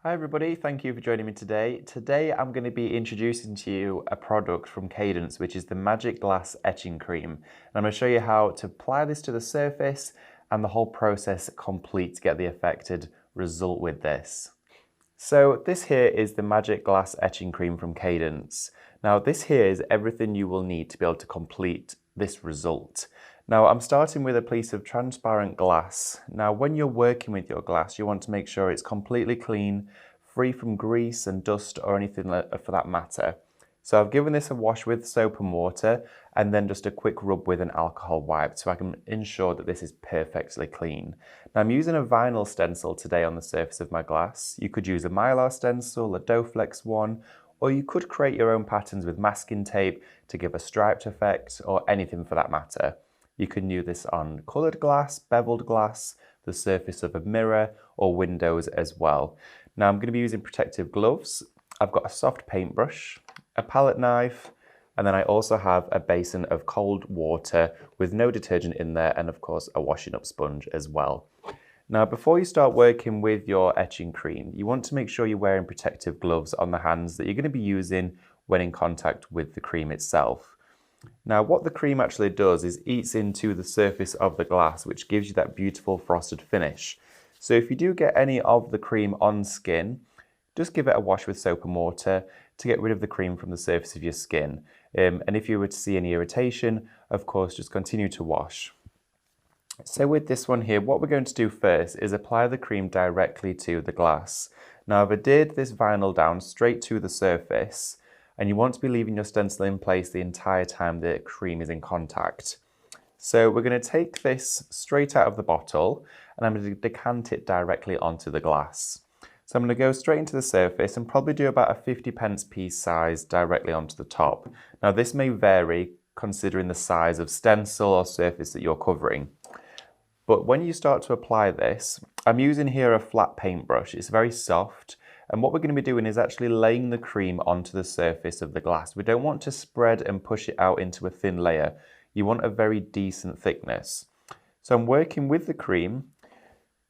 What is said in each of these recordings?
Hi everybody, thank you for joining me today. Today I'm going to be introducing to you a product from Cadence, which is the Magic Glass Etching Cream. And I'm going to show you how to apply this to the surface and the whole process complete to get the affected result with this. So this here is the Magic Glass Etching Cream from Cadence. Now this here is everything you will need to be able to complete this result. Now I'm starting with a piece of transparent glass. Now when you're working with your glass, you want to make sure it's completely clean, free from grease and dust or anything for that matter. So I've given this a wash with soap and water and then just a quick rub with an alcohol wipe so I can ensure that this is perfectly clean. Now I'm using a vinyl stencil today on the surface of my glass. You could use a mylar stencil, a Doflex one, or you could create your own patterns with masking tape to give a striped effect or anything for that matter. You can use this on coloured glass, beveled glass, the surface of a mirror or windows as well. Now I'm going to be using protective gloves. I've got a soft paintbrush, a palette knife, and then I also have a basin of cold water with no detergent in there and of course a washing up sponge as well. Now before you start working with your etching cream, you want to make sure you're wearing protective gloves on the hands that you're going to be using when in contact with the cream itself. Now what the cream actually does is eats into the surface of the glass, which gives you that beautiful frosted finish. So if you do get any of the cream on skin, just give it a wash with soap and water to get rid of the cream from the surface of your skin. And if you were to see any irritation, of course, just continue to wash. So with this one here, what we're going to do first is apply the cream directly to the glass. Now I've adhered this vinyl down straight to the surface, and you want to be leaving your stencil in place the entire time the cream is in contact. So we're going to take this straight out of the bottle and I'm going to decant it directly onto the glass. So I'm going to go straight into the surface and probably do about a 50p piece size directly onto the top. Now this may vary considering the size of stencil or surface that you're covering. But when you start to apply this, I'm using here a flat paintbrush. It's very soft. And what we're going to be doing is actually laying the cream onto the surface of the glass. We don't want to spread and push it out into a thin layer. You want a very decent thickness. So I'm working with the cream,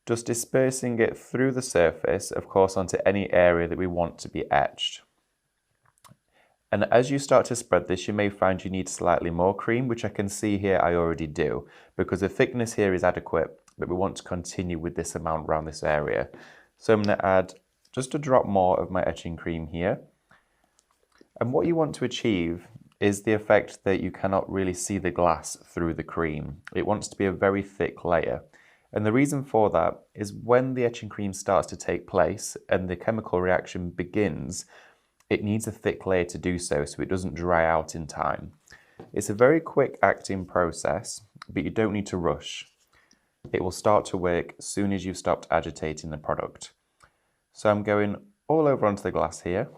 just dispersing it through the surface, of course, onto any area that we want to be etched. And as you start to spread this, you may find you need slightly more cream, which I can see here I already do, because the thickness here is adequate, but we want to continue with this amount around this area. So I'm going to add just a drop more of my etching cream here. And what you want to achieve is the effect that you cannot really see the glass through the cream. It wants to be a very thick layer. And the reason for that is when the etching cream starts to take place and the chemical reaction begins, it needs a thick layer to do so it doesn't dry out in time. It's a very quick acting process, but you don't need to rush. It will start to work as soon as you've stopped agitating the product. So I'm going all over onto the glass here,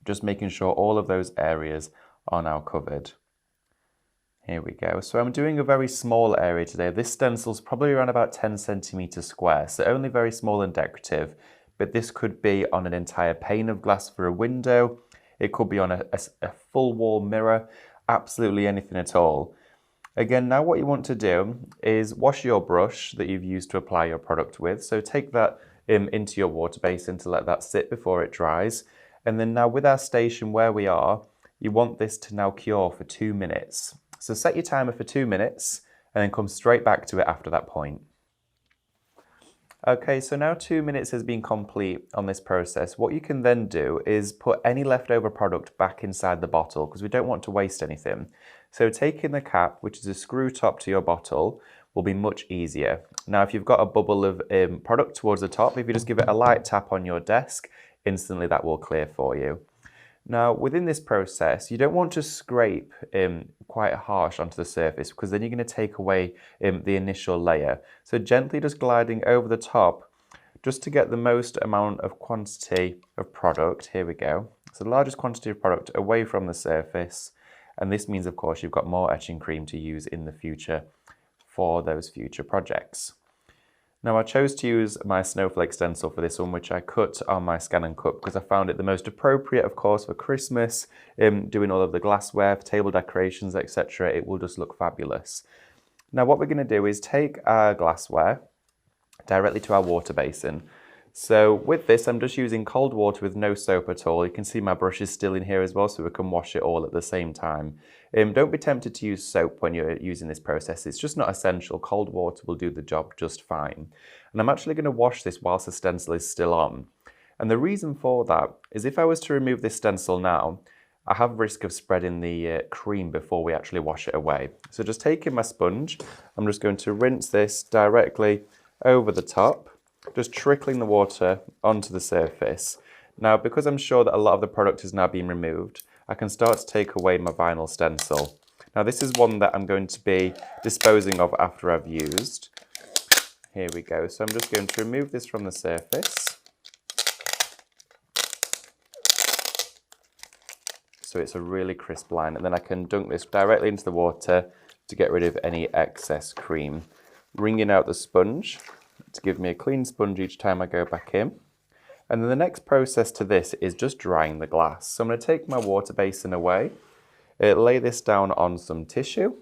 just making sure all of those areas are now covered. Here we go. So I'm doing a very small area today. This stencil's probably around about 10 centimeters square, so only very small and decorative, but this could be on an entire pane of glass for a window. It could be on a full wall mirror, absolutely anything at all. Again, now what you want to do is wash your brush that you've used to apply your product with. So take that into your water basin to let that sit before it dries. And then now with our station where we are, you want this to now cure for 2 minutes. So set your timer for 2 minutes and then come straight back to it after that point. Okay, so now 2 minutes has been complete on this process. What you can then do is put any leftover product back inside the bottle because we don't want to waste anything. So taking the cap, which is a screw top to your bottle, will be much easier. Now if you've got a bubble of product towards the top, if you just give it a light tap on your desk, instantly that will clear for you. Now within this process, you don't want to scrape quite harsh onto the surface because then you're going to take away the initial layer. So gently just gliding over the top just to get the most amount of quantity of product. Here we go. So the largest quantity of product away from the surface. And this means, of course, you've got more etching cream to use in the future for those future projects. Now I chose to use my snowflake stencil for this one, which I cut on my Scan and Cut because I found it the most appropriate, of course, for Christmas, doing all of the glassware, table decorations, etc. It will just look fabulous. Now what we're going to do is take our glassware directly to our water basin. So with this, I'm just using cold water with no soap at all. You can see my brush is still in here as well, so we can wash it all at the same time. Don't be tempted to use soap when you're using this process. It's just not essential. Cold water will do the job just fine. And I'm actually going to wash this whilst the stencil is still on. And the reason for that is if I was to remove this stencil now, I have risk of spreading the cream before we actually wash it away. So just taking my sponge, I'm just going to rinse this directly over the top, just trickling the water onto the surface. Now, because I'm sure that a lot of the product is now being removed, I can start to take away my vinyl stencil. Now, this is one that I'm going to be disposing of after I've used. Here we go. So I'm just going to remove this from the surface. So it's a really crisp line, and then I can dunk this directly into the water to get rid of any excess cream. Wringing out the sponge to give me a clean sponge each time I go back in. And then the next process to this is just drying the glass. So I'm going to take my water basin away, lay this down on some tissue,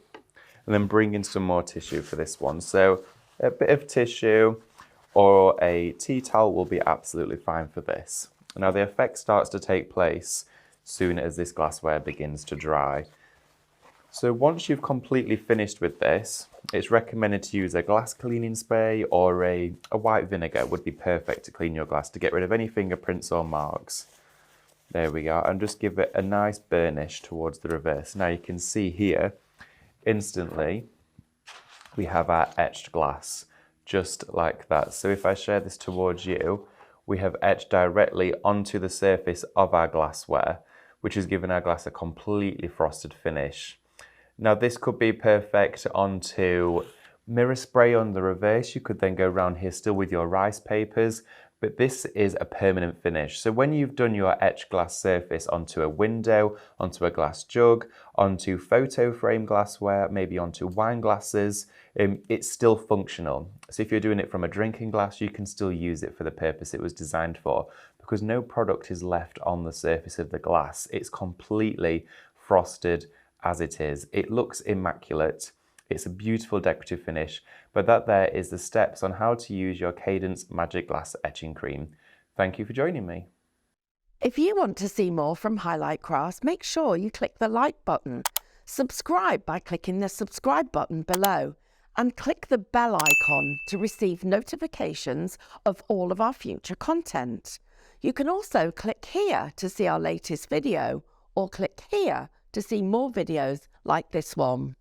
and then bring in some more tissue for this one. So a bit of tissue or a tea towel will be absolutely fine for this. Now the effect starts to take place soon as this glassware begins to dry. So once you've completely finished with this, it's recommended to use a glass cleaning spray or a white vinegar would be perfect to clean your glass to get rid of any fingerprints or marks. There we are, and just give it a nice burnish towards the reverse. Now you can see here, instantly, we have our etched glass, just like that. So if I share this towards you, we have etched directly onto the surface of our glassware, which has given our glass a completely frosted finish. Now this could be perfect onto mirror spray on the reverse. You could then go around here still with your rice papers, but this is a permanent finish. So when you've done your etched glass surface onto a window, onto a glass jug, onto photo frame glassware, maybe onto wine glasses, it's still functional. So if you're doing it from a drinking glass, you can still use it for the purpose it was designed for, because no product is left on the surface of the glass. It's completely frosted as it is. It looks immaculate. It's a beautiful decorative finish, but that there is the steps on how to use your Cadence Magic Glass Etching Cream. Thank you for joining me. If you want to see more from Highlight Crafts, make sure you click the like button, subscribe by clicking the subscribe button below, and click the bell icon to receive notifications of all of our future content. You can also click here to see our latest video, or click here to see more videos like this one.